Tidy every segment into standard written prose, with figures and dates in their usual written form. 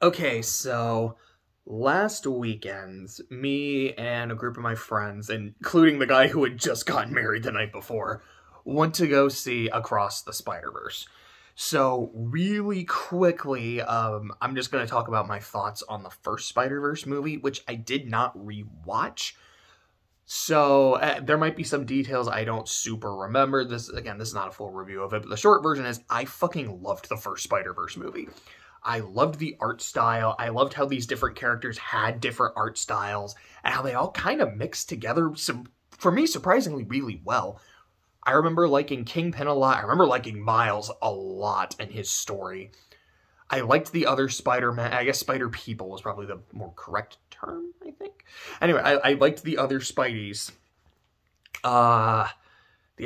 Okay, so last weekend, me and a group of my friends, including the guy who had just gotten married the night before, went to go see Across the Spider-Verse. So really quickly, I'm just going to talk about my thoughts on the first Spider-Verse movie, which I did not rewatch. So there might be some details I don't super remember. This is not a full review of it, but the short version is I fucking loved the first Spider-Verse movie. I loved the art style. I loved how these different characters had different art styles and how they all kind of mixed together, for me, surprisingly really well. I remember liking Kingpin a lot. I remember liking Miles a lot and his story. I liked the other Spider-Man. I guess Spider-People was probably the more correct term, I think. Anyway, I liked the other Spideys. The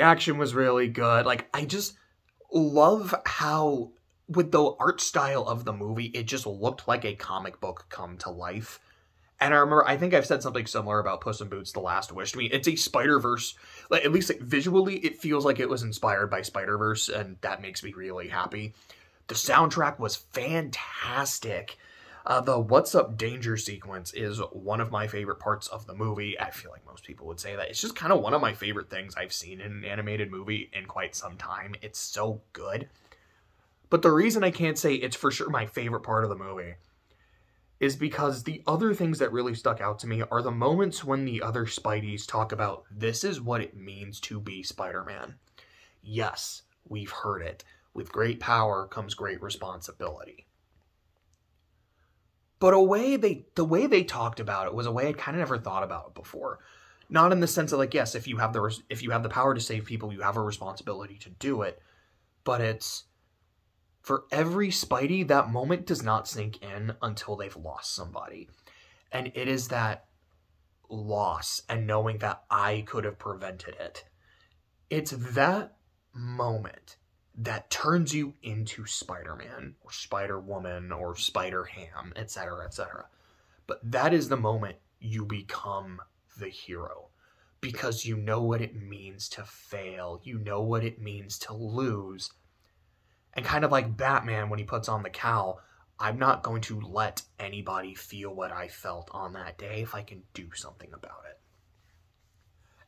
action was really good. Like, I just love how, with the art style of the movie, it just looked like a comic book come to life. And I think I've said something similar about Puss in Boots: The Last Wish. I mean, it's a Spider-Verse, like, at least like, visually, it feels like it was inspired by Spider-Verse, and that makes me really happy. The soundtrack was fantastic. The What's Up Danger sequence is one of my favorite parts of the movie. I feel like most people would say that. It's just kind of one of my favorite things I've seen in an animated movie in quite some time. It's so good. But the reason I can't say it's for sure my favorite part of the movie is because the other things that really stuck out to me are the moments when the other Spideys talk about, this is what it means to be Spider-Man. Yes, we've heard it. With great power comes great responsibility. But the way they talked about it was a way I'd kind of never thought about it before. Not in the sense of like, yes, if you have the power to save people, you have a responsibility to do it. But it's, for every Spidey, that moment does not sink in until they've lost somebody. And it is that loss and knowing that I could have prevented it. It's that moment that turns you into Spider-Man, or Spider-Woman, or Spider-Ham, etc., etc. But that is the moment you become the hero. Because you know what it means to fail. You know what it means to lose. And kind of like Batman when he puts on the cowl, I'm not going to let anybody feel what I felt on that day if I can do something about it.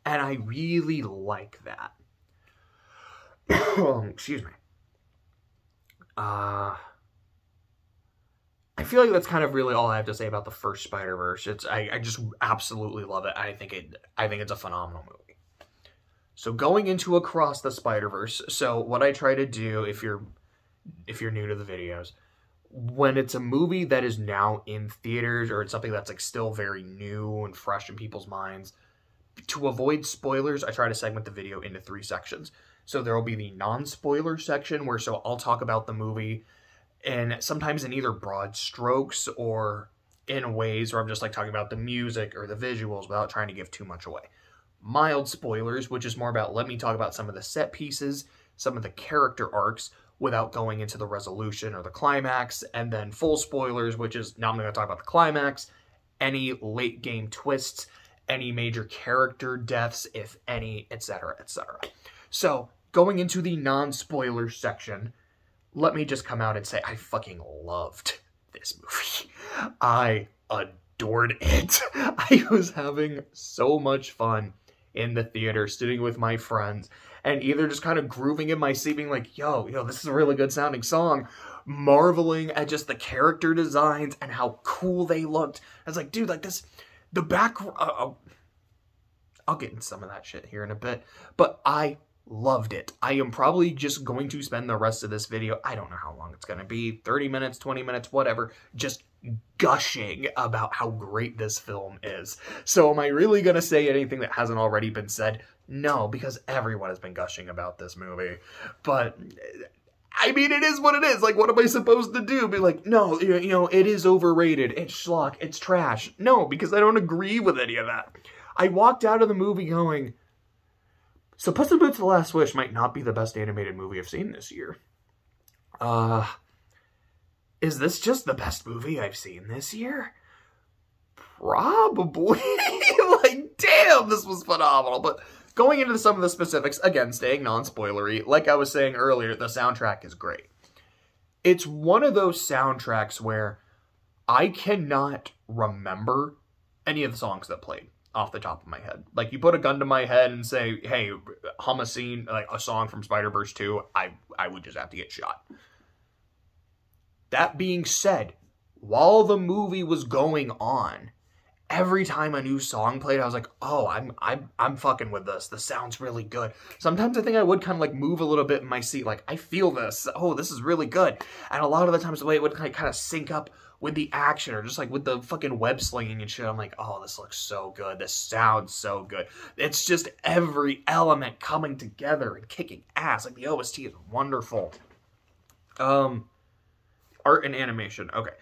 And I really like that. Excuse me. I feel like that's kind of really all I have to say about the first Spider-Verse. I just absolutely love it. I think it's a phenomenal movie. So going into Across the Spider-Verse, so what I try to do, if you're new to the videos, when it's a movie that is now in theaters, or it's something that's like still very new and fresh in people's minds, to avoid spoilers, I try to segment the video into 3 sections. So there will be the non-spoiler section where I'll talk about the movie, and sometimes in either broad strokes or in ways where I'm just like talking about the music or the visuals without trying to give too much away. Mild spoilers, which is more about, let me talk about some of the set pieces, some of the character arcs, without going into the resolution or the climax. And then full spoilers, which is, now I'm going to talk about the climax, any late game twists, any major character deaths, if any, etc., etc. So, going into the non-spoiler section, let me just come out and say I fucking loved this movie. I adored it. I was having so much fun in the theater, sitting with my friends, and either just kind of grooving in my seat, being like, yo, this is a really good sounding song, marveling at just the character designs and how cool they looked. I was like, dude, like this, the back, I'll get into some of that shit here in a bit, but I loved it. I am probably just going to spend the rest of this video, I don't know how long it's going to be, 30 minutes, 20 minutes, whatever, just gushing about how great this film is. So am I really going to say anything that hasn't already been said? No, because everyone has been gushing about this movie. But, I mean, it is what it is. Like, what am I supposed to do? Be like, no, it is overrated, it's schlock, it's trash. No, because I don't agree with any of that. I walked out of the movie going, so Puss in Boots: The Last Wish might not be the best animated movie I've seen this year. Is this just the best movie I've seen this year? Probably. Like, damn, this was phenomenal. But going into some of the specifics, again, staying non-spoilery, like I was saying earlier, the soundtrack is great. It's one of those soundtracks where I cannot remember any of the songs that played off the top of my head. Like, you put a gun to my head and say, hey, hum a scene, like a song from Spider-Verse 2, I would just have to get shot. That being said, while the movie was going on, every time a new song played, I was like, oh, I'm fucking with this. This sounds really good. Sometimes I think I would kind of like move a little bit in my seat. Like, I feel this. Oh, this is really good. And a lot of the times the way it would like kind of sync up with the action or just like with the fucking web slinging and shit, I'm like, oh, this looks so good. This sounds so good. It's just every element coming together and kicking ass. Like, the OST is wonderful. Art and animation. Okay.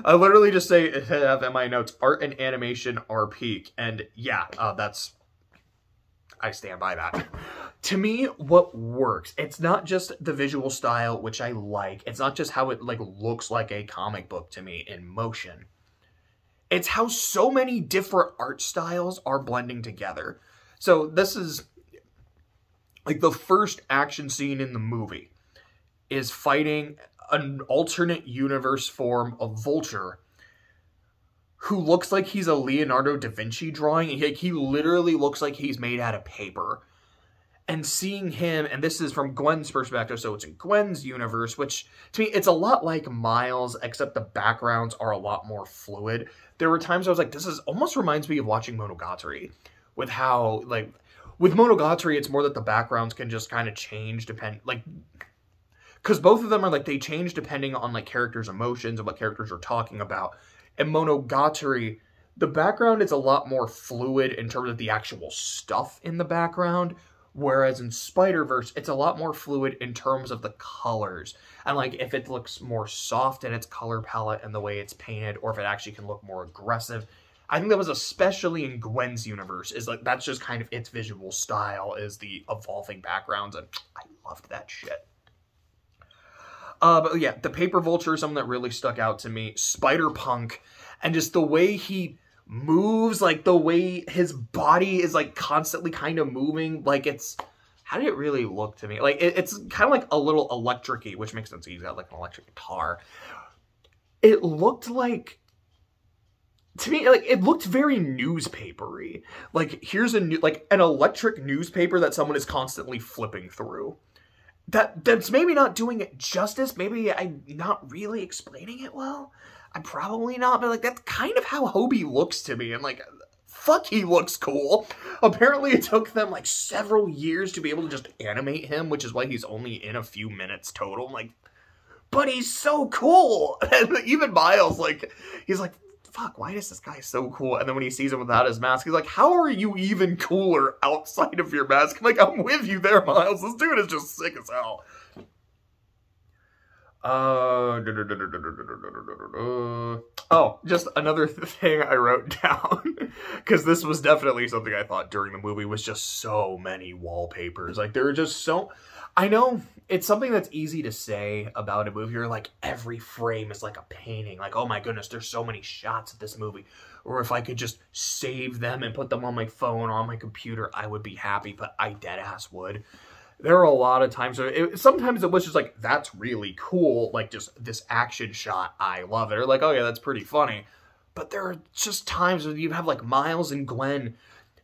I literally just have in my notes, art and animation are peak. And yeah, I stand by that. To me, what works, it's not just the visual style, which I like. It's not just how it like looks like a comic book to me in motion. It's how so many different art styles are blending together. So this is like the first action scene in the movie is fighting an alternate universe form of Vulture who looks like he's a Leonardo da Vinci drawing. He literally looks like he's made out of paper. And seeing him, and this is from Gwen's perspective, so it's in Gwen's universe, which, to me, it's a lot like Miles, except the backgrounds are a lot more fluid. There were times I was like, almost reminds me of watching Monogatari, with how, like, with Monogatari, it's more that the backgrounds can just kind of change, because both of them are, like, they change depending on, like, characters' emotions and what characters are talking about. In Monogatari, the background is a lot more fluid in terms of the actual stuff in the background, whereas in Spider-Verse, it's a lot more fluid in terms of the colors. And, like, if it looks more soft in its color palette and the way it's painted, or if it actually can look more aggressive. I think that was especially in Gwen's universe, is like, that's just kind of its visual style, is the evolving backgrounds, and I loved that shit. But yeah, the Paper Vulture is something that really stuck out to me. Spider-Punk, and just the way he moves, like the way his body is like constantly kind of moving, like it's, how did it really look to me? Like it's kind of like a little electric-y, which makes sense, he's got like an electric guitar. It looked like, to me, like, it looked very newspapery. Like, here's a new, like, an electric newspaper that someone is constantly flipping through. That's maybe not doing it justice. Maybe I'm not really explaining it well. I'm probably not, but, like, that's kind of how Hobie looks to me. And, like, fuck, he looks cool. Apparently, it took them, like, several years to be able to just animate him, which is why he's only in a few minutes total. I'm like, but he's so cool. And even Miles, like, he's like, fuck, why is this guy so cool? And then when he sees him without his mask, he's like, how are you even cooler outside of your mask? I'm like, I'm with you there, Miles. This dude is just sick as hell. Oh, just another thing I wrote down, because this was definitely something I thought during the movie, was just so many wallpapers. Like, there were just so... I know it's something that's easy to say about a movie. You're like, every frame is like a painting. Like, oh my goodness, there's so many shots of this movie. Or if I could just save them and put them on my phone or on my computer, I would be happy, but I deadass would. There are a lot of times, sometimes it was just like, that's really cool. Like, just this action shot, I love it. Or like, oh yeah, that's pretty funny. But there are just times where you have like Miles and Gwen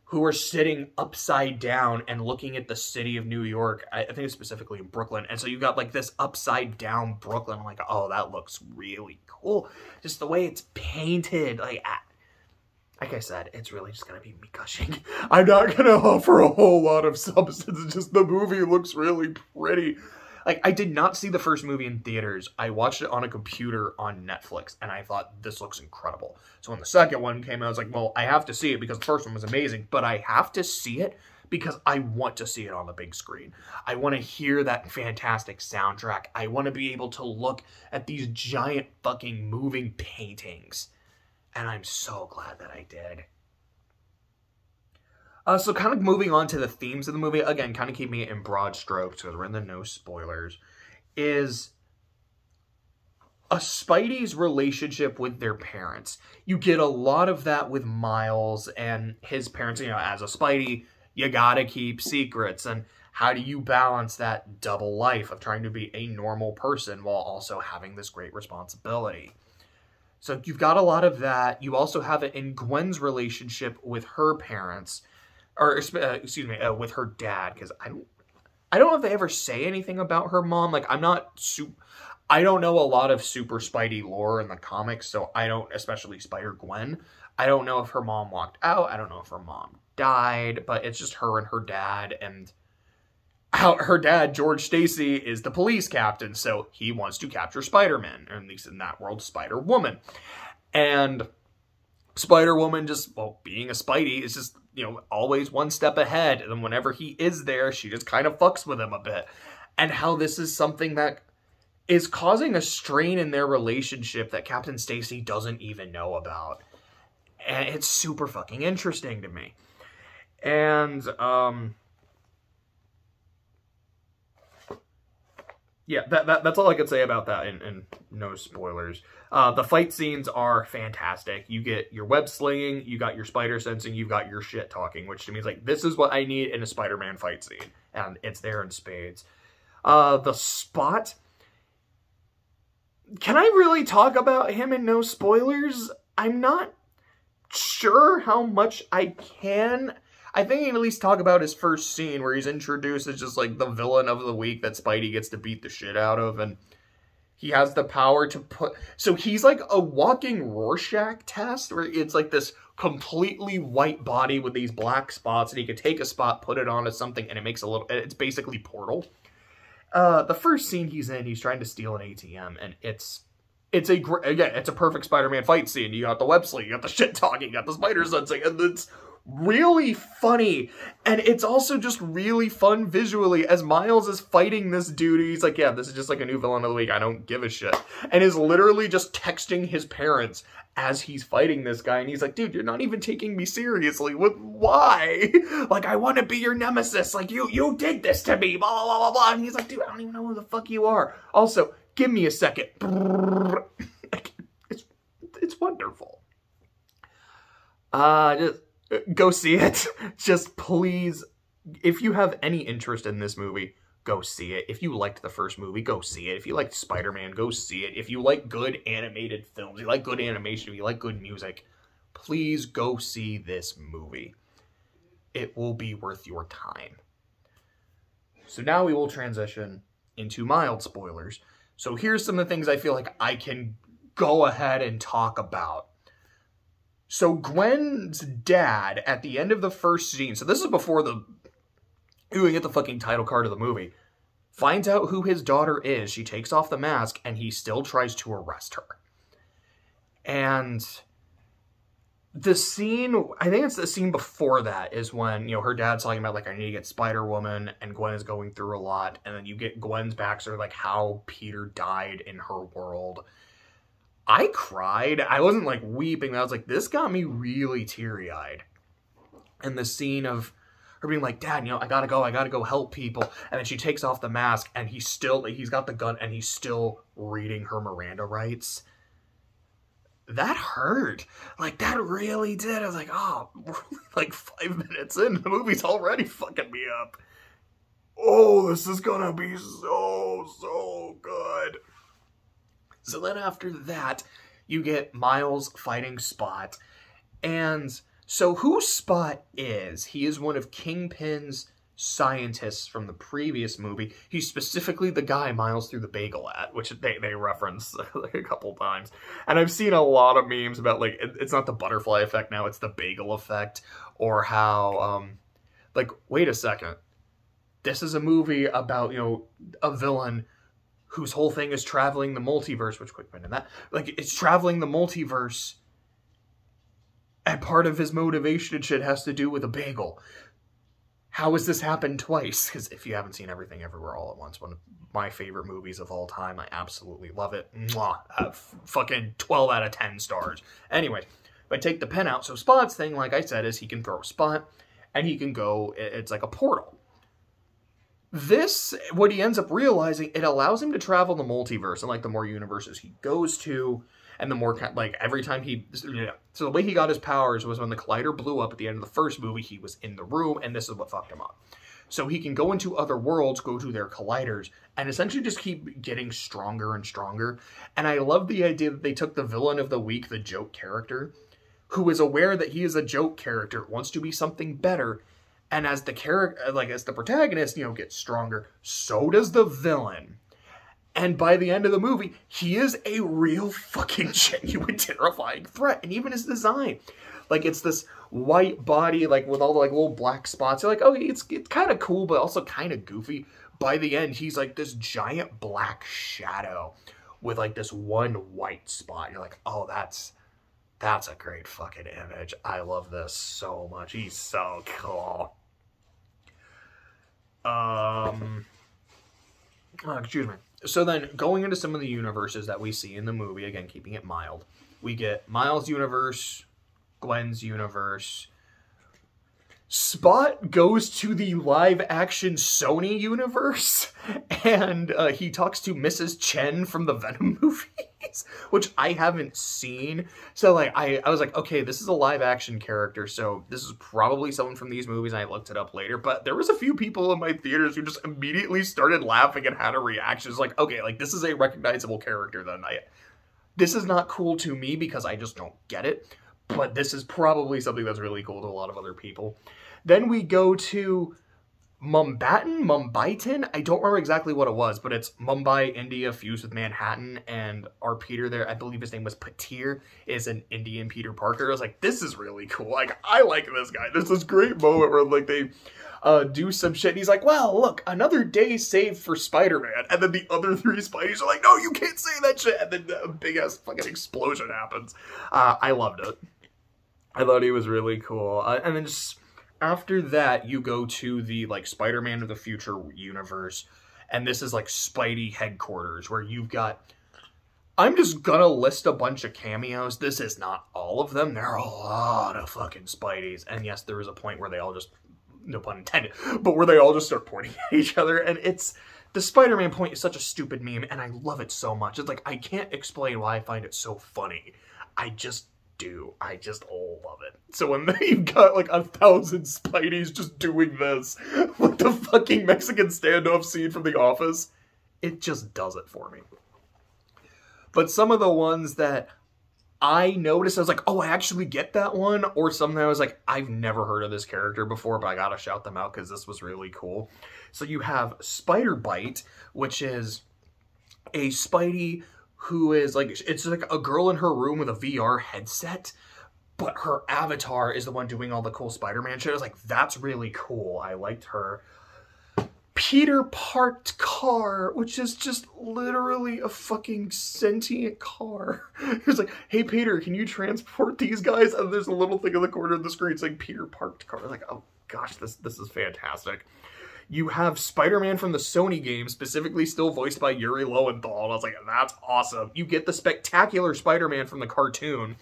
who are sitting upside down and looking at the city of New York. I think it's specifically in Brooklyn. And so you got like this upside down Brooklyn. I'm like, oh, that looks really cool. Just the way it's painted. Like I said, it's really just going to be me gushing. I'm not going to offer a whole lot of substance. It's just the movie looks really pretty. Like, I did not see the first movie in theaters. I watched it on a computer on Netflix, and I thought, this looks incredible. So when the second one came out, I was like, well, I have to see it because the first one was amazing, but I have to see it because I want to see it on the big screen. I want to hear that fantastic soundtrack. I want to be able to look at these giant fucking moving paintings. And I'm so glad that I did. So kind of moving on to the themes of the movie, again, kind of keeping it in broad strokes, because we're in the no spoilers, is a Spidey's relationship with their parents. You get a lot of that with Miles and his parents. You know, as a Spidey, you gotta keep secrets. And how do you balance that double life of trying to be a normal person while also having this great responsibility? So you've got a lot of that. You also have it in Gwen's relationship with her parents, or excuse me, with her dad, because I don't know if they ever say anything about her mom. Like, I don't know a lot of Super Spidey lore in the comics, so I don't, especially Spider-Gwen. I don't know if her mom walked out. I don't know if her mom died, but it's just her and her dad, and how her dad, George Stacy, is the police captain, so he wants to capture Spider-Man, or at least in that world, Spider-Woman. And Spider-Woman just, well, being a Spidey, is just, you know, always one step ahead, and whenever he is there, she just kind of fucks with him a bit. And how this is something that is causing a strain in their relationship that Captain Stacy doesn't even know about. And it's super fucking interesting to me. And, yeah, that's all I could say about that, and no spoilers. The fight scenes are fantastic. You get your web slinging, you got your spider sensing, you've got your shit talking, which to me is like, this is what I need in a Spider-Man fight scene. And it's there in spades. The Spot. Can I really talk about him in no spoilers? I'm not sure how much I can. I think I can at least talk about his first scene where he's introduced as just like the villain of the week that Spidey gets to beat the shit out of, and he has the power to put... So he's like a walking Rorschach test where it's like this completely white body with these black spots, and he could take a spot, put it onto something, and it makes a little... It's basically Portal. The first scene he's in, he's trying to steal an ATM, and it's a perfect Spider-Man fight scene. You got the web sling, you got the shit talking, you got the spider sensing, and it's really funny. And it's also just really fun visually as Miles is fighting this dude. He's like, yeah, this is just like a new villain of the week. I don't give a shit. And is literally just texting his parents as he's fighting this guy. And he's like, dude, you're not even taking me seriously. Why? Like, I want to be your nemesis. Like, you did this to me. Blah, blah, blah, blah, blah. And he's like, dude, I don't even know who the fuck you are. Also, give me a second. It's wonderful. Just go see it. Just please, if you have any interest in this movie, go see it. If you liked the first movie, go see it. If you liked Spider-Man, go see it. If you like good animated films, you like good animation, if you like good music, please go see this movie. It will be worth your time. So now we will transition into mild spoilers. So here's some of the things I feel like I can go ahead and talk about. So Gwen's dad, at the end of the first scene, so this is before you get the fucking title card of the movie, finds out who his daughter is. She takes off the mask, and he still tries to arrest her. And the scene, I think it's the scene before that, is when, you know, her dad's talking about, like, I need to get Spider-Woman, and Gwen is going through a lot, and then you get Gwen's backstory, like, how Peter died in her world. I cried. I wasn't, like, weeping. I was like, this got me really teary-eyed. And the scene of her being like, Dad, you know, I gotta go help people. And then she takes off the mask, and he's got the gun, and he's still reading her Miranda rights. That hurt. Like, that really did. I was like, oh, we're like 5 minutes in. The movie's already fucking me up. Oh, this is gonna be so good. So then after that, you get Miles fighting Spot. And so who Spot is, he is one of Kingpin's scientists from the previous movie. He's specifically the guy Miles threw the bagel at, which they reference like a couple times. And I've seen a lot of memes about, like, it's not the butterfly effect now, it's the bagel effect. Or how, like, wait a second. This is a movie about, you know, a villain whose whole thing is traveling the multiverse, which quick minute that, like, it's traveling the multiverse, and part of his motivation and shit has to do with a bagel. How has this happened twice? Because if you haven't seen Everything Everywhere All at Once, one of my favorite movies of all time, I absolutely love it. Mwah. Fucking 12 out of 10 stars. Anyway, if I take the pen out, so Spot's thing, like I said, is he can throw a spot, and he can go, it's like a portal. This, what he ends up realizing, it allows him to travel the multiverse, and, like, the more universes he goes to, and the more, like, every time he, yeah. So the way he got his powers was when the Collider blew up at the end of the first movie, he was in the room, and this is what fucked him up. So he can go into other worlds, go to their colliders, and essentially just keep getting stronger and stronger. And I love the idea that they took the villain of the week, the joke character, who is aware that he is a joke character, wants to be something better, and as the character, like as the protagonist, gets stronger, so does the villain. And by the end of the movie, he is a real fucking genuine terrifying threat. And even his design, like it's this white body, like with all the like little black spots. You're like, oh, it's kind of cool, but also kind of goofy. By the end, he's like this giant black shadow with like this one white spot. You're like, oh, that's a great fucking image. I love this so much. He's so cool. Excuse me. So then, going into some of the universes that we see in the movie, again, keeping it mild, we get Miles' universe, Gwen's universe. Spot goes to the live-action Sony universe, and he talks to Mrs. Chen from the Venom movies, which I haven't seen. So, like, I was like, okay, this is a live-action character, so this is probably someone from these movies, and I looked it up later. But there was a few people in my theaters who just immediately started laughing and had a reaction. It's like, okay, like, this is a recognizable character then. This is not cool to me because I just don't get it. But this is probably something that's really cool to a lot of other people. Then we go to Mumbaiton. I don't remember exactly what it was, but it's Mumbai, India, fused with Manhattan. And our Peter there, I believe his name was Patir, is an Indian Peter Parker. I was like, this is really cool. Like, I like this guy. There's this great moment where, like, they do some shit. And he's like, well, look, another day saved for Spider-Man. And then the other three Spideys are like, no, you can't say that shit. And then a big-ass fucking explosion happens. I loved it. I thought he was really cool. And then just after that, you go to the, like, Spider-Man of the Future universe. And this is, like, Spidey headquarters, where you've got... I'm just gonna list a bunch of cameos. This is not all of them. There are a lot of fucking Spideys. And yes, there is a point where they all just... No pun intended. But where they all just start pointing at each other. And it's... The Spider-Man point is such a stupid meme, and I love it so much. It's like, I can't explain why I find it so funny. I just... I just love it. So when they've got like 1,000 Spideys just doing this, like the fucking Mexican standoff scene from The Office, it just does it for me. But some of the ones that I noticed, I was like, oh, I actually get that one. Or something I was like, I've never heard of this character before, but I gotta shout them out because this was really cool. So you have Spider Bite, which is a Spidey who is like, it's like a girl in her room with a VR headset, but her avatar is the one doing all the cool Spider-Man shit. I was like, that's really cool. I liked her. Peter Parked Car, which is just literally a fucking sentient car. It's like, hey Peter, can you transport these guys? And there's a little thing in the corner of the screen saying Peter Parked Car. I was like, oh gosh, this is fantastic. You have Spider-Man from the Sony game, specifically still voiced by Yuri Lowenthal. And I was like, that's awesome. You get the spectacular Spider-Man from the cartoon.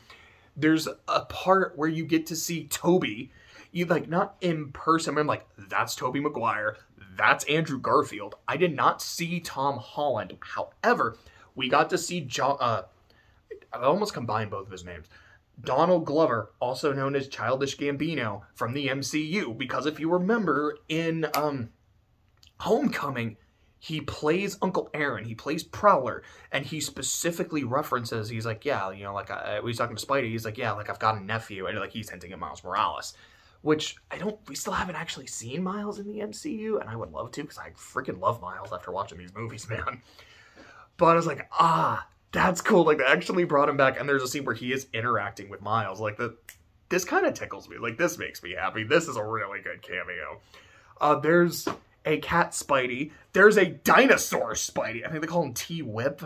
There's a part where you get to see Tobey. You like, not in person, I'm like, that's Tobey Maguire. That's Andrew Garfield. I did not see Tom Holland. However, we got to see I almost combined both of his names. Donald Glover, also known as Childish Gambino from the MCU, because if you remember in Homecoming, he plays Uncle Aaron, he plays Prowler, and he specifically references, he's like, yeah, you know, like, when he's talking to Spidey, he's like, yeah, like, I've got a nephew, and like, he's hinting at Miles Morales, which we still haven't actually seen Miles in the MCU, and I would love to, because I freaking love Miles after watching these movies, man. But I was like, that's cool. Like, they actually brought him back, and there's a scene where he is interacting with Miles. Like, this kind of tickles me. Like, this makes me happy. This is a really good cameo. There's a cat Spidey. There's a dinosaur Spidey. I think they call him T-Whip.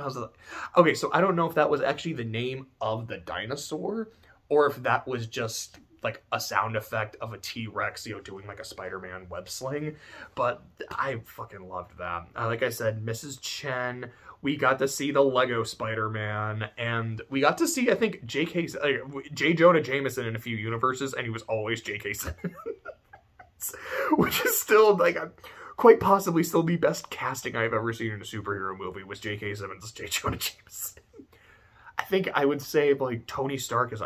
Okay, so I don't know if that was actually the name of the dinosaur, or if that was just, like, a sound effect of a T-Rex, you know, doing, like, a Spider-Man web sling. But I fucking loved that. Like I said, Mrs. Chen... We got to see the Lego Spider-Man, and we got to see, I think, J. Jonah Jameson in a few universes, and he was always J.K. Simmons. Which is still, like, quite possibly still the best casting I've ever seen in a superhero movie was J.K. Simmons as J. Jonah Jameson. I think I would say, like, Tony Stark is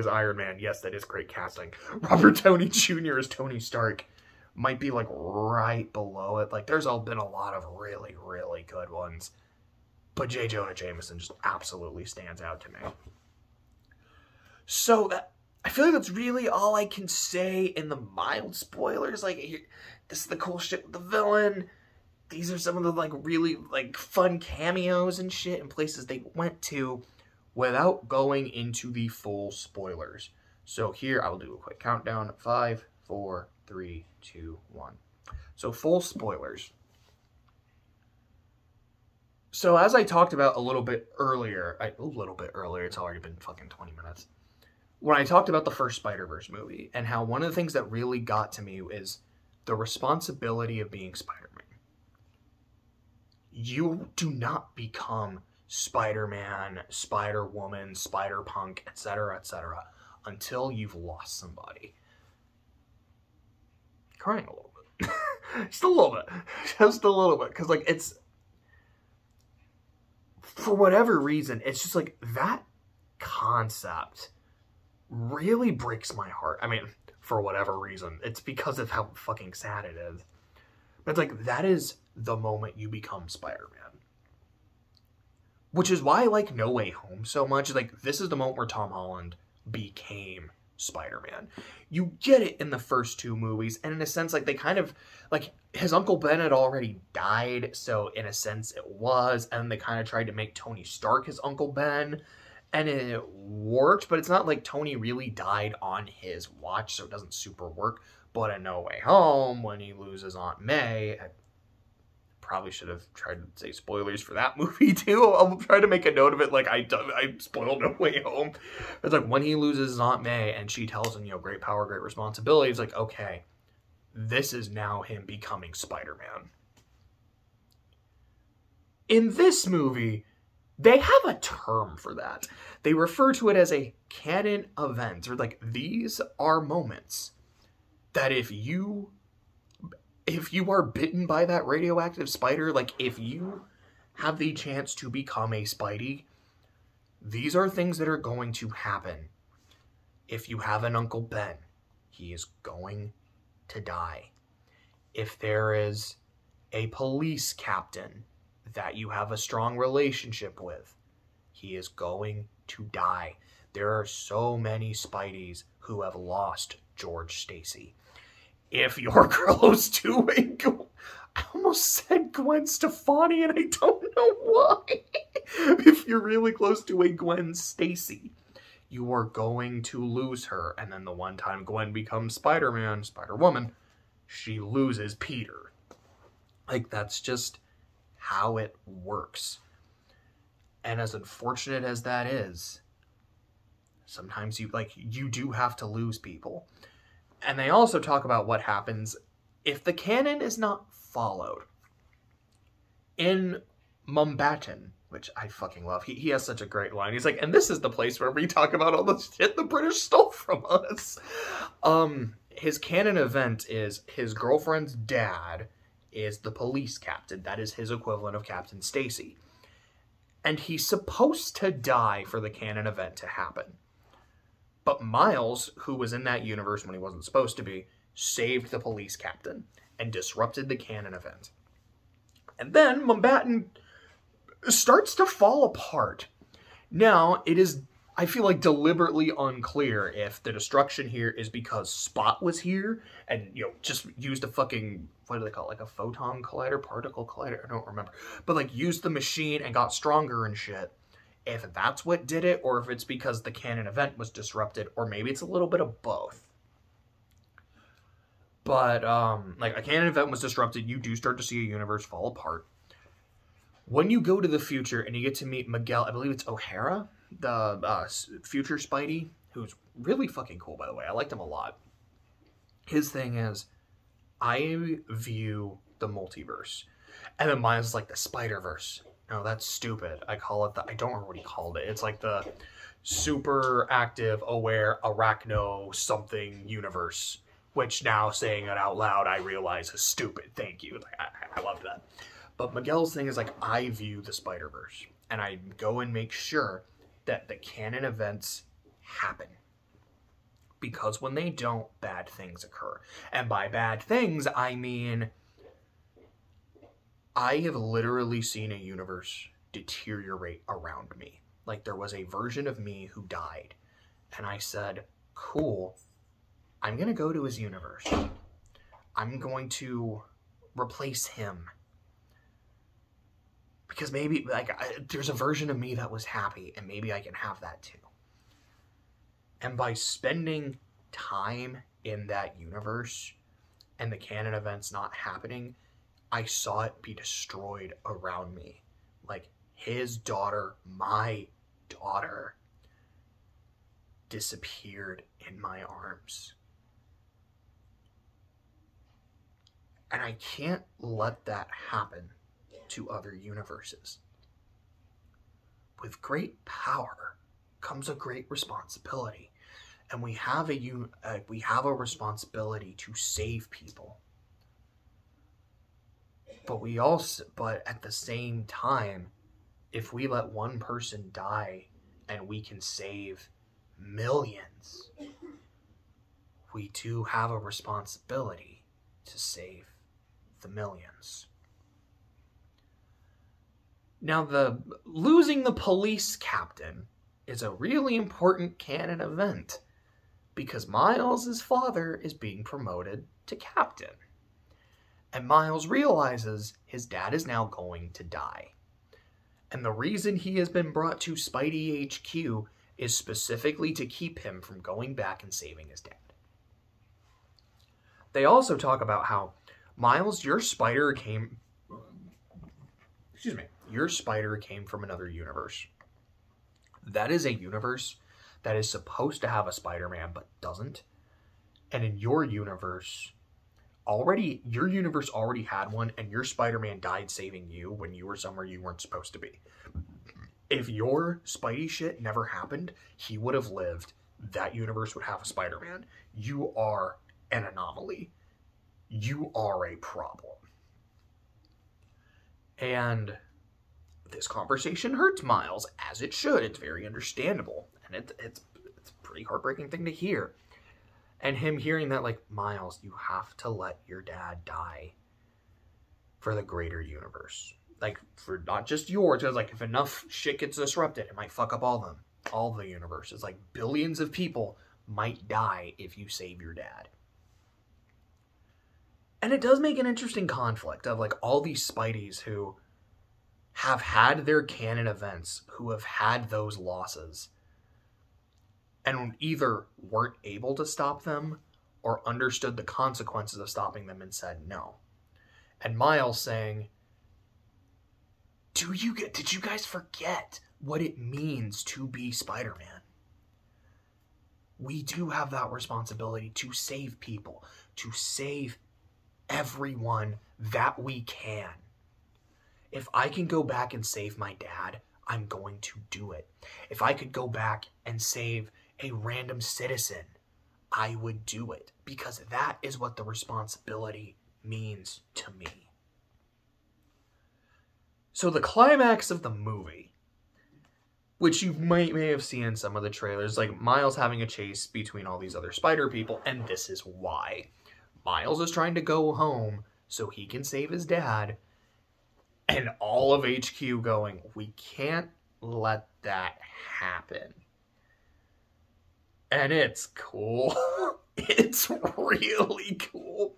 Iron Man. Yes, that is great casting. Robert Downey Jr. as Tony Stark. might be like right below it. Like there's been a lot of really, really good ones. But J. Jonah Jameson just absolutely stands out to me. So I feel like that's really all I can say in the mild spoilers. Like, this is the cool shit with the villain. These are some of the, like, really, like, fun cameos and shit and places they went to without going into the full spoilers. So here, I'll do a quick countdown. 5, 4, 3, 2, 1. So full spoilers. So as I talked about a little bit earlier, it's already been fucking 20 minutes. When I talked about the first Spider-Verse movie and how one of the things that really got to me is the responsibility of being Spider-Man. You do not become Spider-Man, Spider-Woman, Spider-Punk, etc., until you've lost somebody. Crying a little bit. Just a little bit. Just a little bit. Because, like, it's... For whatever reason, it's just, like, that concept really breaks my heart. I mean, for whatever reason. It's because of how fucking sad it is. But it's like, that is the moment you become Spider-Man. Which is why I like No Way Home so much. Like, this is the moment where Tom Holland became Spider-Man. You get it in the first two movies, and in a sense, like, they kind of, like, his Uncle Ben had already died, so in a sense it was, and they kind of tried to make Tony Stark his Uncle Ben, and it worked, but it's not like Tony really died on his watch, so it doesn't super work. But in No Way Home, when he loses Aunt May, I probably should have tried to say spoilers for that movie too. I'll try to make a note of it, like I spoiled No Way Home. It's like when he loses his Aunt May and she tells him, you know, great power, great responsibility. It's like, okay, this is now him becoming Spider-Man. In this movie, they have a term for that. They refer to it as a canon event, or like, these are moments that if you are bitten by that radioactive spider, like if you have the chance to become a Spidey, these are things that are going to happen. If you have an Uncle Ben, he is going to die. If there is a police captain that you have a strong relationship with, he is going to die. There are so many Spideys who have lost George Stacy. If you're close to I almost said Gwen Stefani, and I don't know why. If you're really close to a Gwen Stacy, you are going to lose her. And then the one time Gwen becomes Spider-Man, Spider-Woman, she loses Peter. Like, that's just how it works. And as unfortunate as that is, sometimes you do have to lose people. And they also talk about what happens if the canon is not followed. In Mumbattan, which I fucking love, he has such a great line. He's like, and this is the place where we talk about all the shit the British stole from us. His canon event is his girlfriend's dad is the police captain. That is his equivalent of Captain Stacy. And he's supposed to die for the canon event to happen. But Miles, who was in that universe when he wasn't supposed to be, saved the police captain and disrupted the canon event. And then Mumbattan starts to fall apart. Now, it is, I feel like, deliberately unclear if the destruction here is because Spot was here and, you know, just used a fucking, what do they call it, like a photon collider, particle collider, I don't remember. But, like, used the machine and got stronger and shit. If that's what did it, or if it's because the canon event was disrupted, or maybe it's a little bit of both. But, like, a canon event was disrupted, you do start to see a universe fall apart. When you go to the future and you get to meet Miguel, I believe it's O'Hara, the future Spidey, who's really fucking cool, by the way. I liked him a lot. His thing is, I view the multiverse. And then mine's like the Spider-Verse. No, that's stupid. I call it I don't remember what he called it. It's like the super active, aware, arachno something universe. Which now, saying it out loud, I realize is stupid. Thank you. Like, I love that. But Miguel's thing is like, I view the Spider-Verse. And I go and make sure that the canon events happen. Because when they don't, bad things occur. And by bad things, I mean, I have literally seen a universe deteriorate around me. Like, there was a version of me who died. And I said, cool, I'm going to go to his universe. I'm going to replace him. Because maybe, like, there's a version of me that was happy, and maybe I can have that too. And by spending time in that universe and the canon events not happening, I saw it be destroyed around me. Like, his daughter, my daughter, disappeared in my arms. And I can't let that happen to other universes. With great power comes a great responsibility, and we have a responsibility to save people. But at the same time, if we let one person die and we can save millions, we do have a responsibility to save the millions. Now, losing the police captain is a really important canon event, because Miles' father is being promoted to captain. And Miles realizes his dad is now going to die. And the reason he has been brought to Spidey HQ is specifically to keep him from going back and saving his dad. They also talk about how, Miles, your spider came from another universe. That is a universe that is supposed to have a Spider-Man but doesn't. And in your universe already had one, and your Spider-Man died saving you when you were somewhere you weren't supposed to be. If your Spidey shit never happened, he would have lived. That universe would have a Spider-Man. You are an anomaly. You are a problem. And this conversation hurts Miles, as it should. It's very understandable. And it's a pretty heartbreaking thing to hear. And him hearing that, like, Miles, you have to let your dad die for the greater universe. Like, for not just yours, because, like, if enough shit gets disrupted, it might fuck up all the universes. Like, billions of people might die if you save your dad. And it does make an interesting conflict of, like, all these Spideys who have had their canon events, who have had those losses, and either weren't able to stop them or understood the consequences of stopping them and said no. And Miles saying, did you guys forget what it means to be Spider-Man? We do have that responsibility to save people, to save everyone that we can. If I can go back and save my dad, I'm going to do it. If I could go back and save a random citizen, I would do it, because that is what the responsibility means to me. So the climax of the movie, which you may have seen in some of the trailers, like Miles having a chase between all these other spider people, and this is why. Miles is trying to go home so he can save his dad, and all of HQ going, we can't let that happen. And it's cool. It's really cool.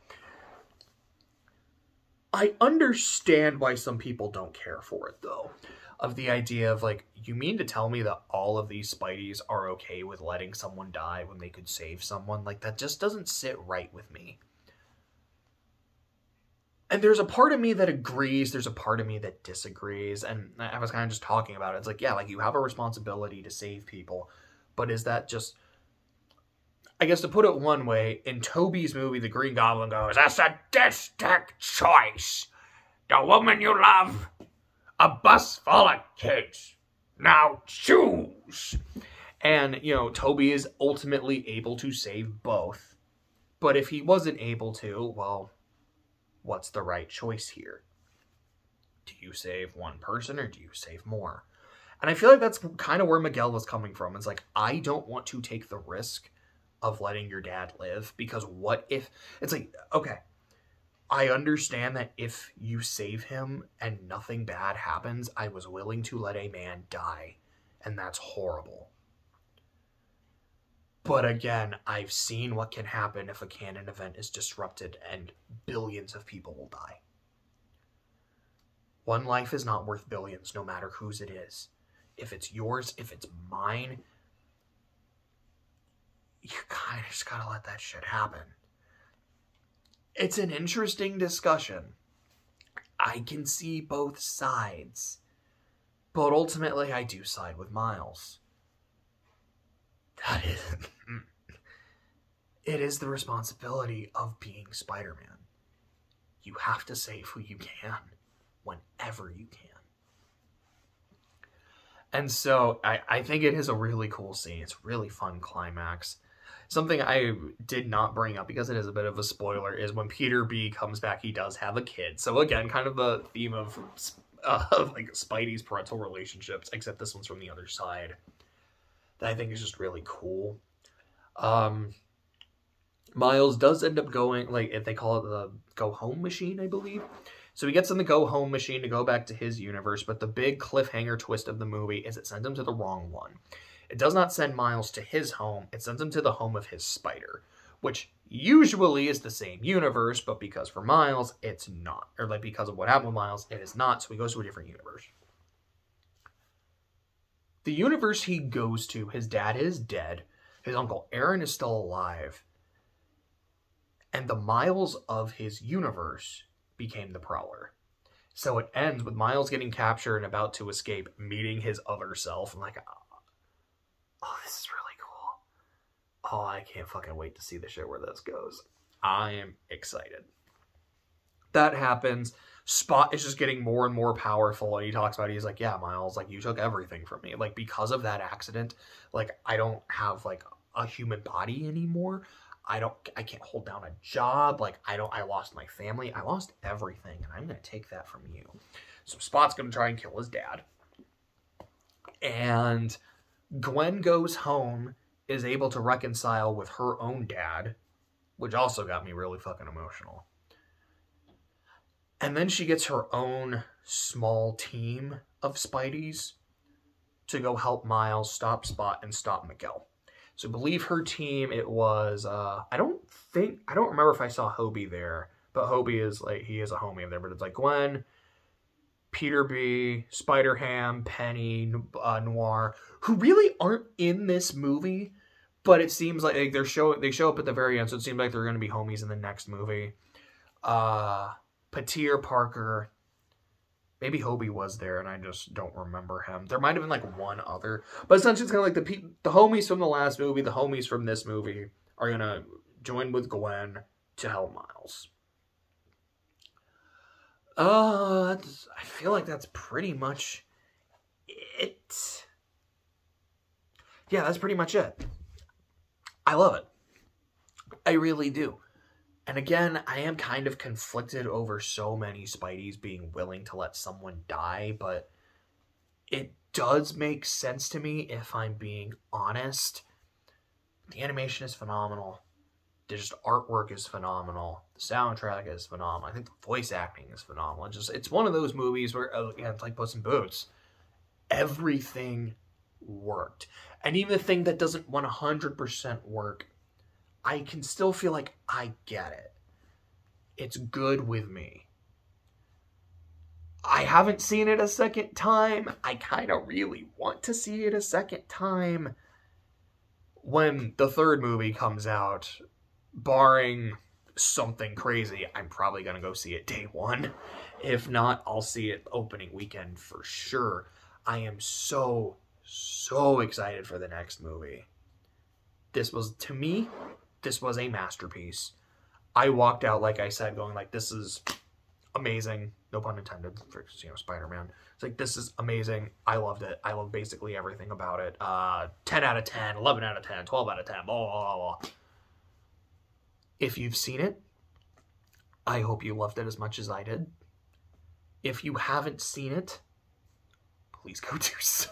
I understand why some people don't care for it, though. Of the idea of, like, you mean to tell me that all of these Spideys are okay with letting someone die when they could save someone? Like, that just doesn't sit right with me. And there's a part of me that agrees, there's a part of me that disagrees, and I was kind of just talking about it. It's like, yeah, like, you have a responsibility to save people, but is that just... I guess to put it one way, in Tobey's movie, the Green Goblin goes, a sadistic choice. The woman you love, a bus full of kids. Now choose. And, you know, Tobey is ultimately able to save both. But if he wasn't able to, well, what's the right choice here? Do you save one person or do you save more? And I feel like that's kind of where Miguel was coming from. It's like, I don't want to take the risk of letting your dad live, because what if, it's like, okay, I understand that if you save him and nothing bad happens, I was willing to let a man die, and that's horrible. But again, I've seen what can happen if a canon event is disrupted and billions of people will die. One life is not worth billions, no matter whose it is. If it's yours, if it's mine, you kind of just gotta let that shit happen. It's an interesting discussion. I can see both sides. But ultimately, I do side with Miles. That is... It is the responsibility of being Spider-Man. You have to save who you can, whenever you can. And so, I think it is a really cool scene. It's a really fun climax. Something I did not bring up, because it is a bit of a spoiler, is when Peter B comes back, he does have a kid. So again, kind of the theme of like Spidey's parental relationships, except this one's from the other side. That I think is just really cool. Miles does end up going, like, if they call it the go-home machine, I believe. So he gets in the go-home machine to go back to his universe, but the big cliffhanger twist of the movie is it sends him to the wrong one. It does not send Miles to his home, it sends him to the home of his spider, which usually is the same universe, but because for Miles, it's not. Or like because of what happened with Miles, it is not, so he goes to a different universe. The universe he goes to, his dad is dead, his uncle Aaron is still alive, and the Miles of his universe became the Prowler. So it ends with Miles getting captured and about to escape, meeting his other self, and like, oh, this is really cool. Oh, I can't fucking wait to see the shit where this goes. I am excited. That happens. Spot is just getting more and more powerful, and he talks about it. He's like, yeah, Miles, like, you took everything from me. Like, because of that accident, like, I don't have, like, a human body anymore. I can't hold down a job. Like, I lost my family. I lost everything, and I'm going to take that from you. So Spot's going to try and kill his dad. And Gwen goes home, is able to reconcile with her own dad, which also got me really fucking emotional. And then she gets her own small team of Spideys to go help Miles stop Spot and stop Miguel. So I believe her team, it was, I don't remember if I saw Hobie there, but Hobie is like, he is a homie of there, but it's like Gwen, Peter B, Spider-Ham, Penny, Noir, who really aren't in this movie, but it seems like they show up at the very end, so it seems like they're going to be homies in the next movie. Patir, Parker, maybe Hobie was there, and I just don't remember him. There might have been like one other, but essentially it's kind of like the homies from the last movie, the homies from this movie are going to join with Gwen to help Miles. I feel like that's pretty much it. Yeah, that's pretty much it. I love it. I really do. And again, I am kind of conflicted over so many Spideys being willing to let someone die, but it does make sense to me if I'm being honest. The animation is phenomenal. The just artwork is phenomenal. The soundtrack is phenomenal. I think the voice acting is phenomenal. It's one of those movies where, again, it's like Puss in Boots. Everything worked. And even the thing that doesn't 100% work, I can still feel like I get it. It's good with me. I haven't seen it a second time. I kind of really want to see it a second time. When the third movie comes out, barring something crazy, I'm probably going to go see it day one. If not, I'll see it opening weekend for sure. I am so excited for the next movie. This was, to me, this was a masterpiece. I walked out, like I said, going like, this is amazing. No pun intended for, Spider-Man. It's like, this is amazing. I loved it. I love basically everything about it. 10 out of 10, 11 out of 10, 12 out of 10, blah, blah, blah. If you've seen it, I hope you loved it as much as I did. If you haven't seen it, please go do so.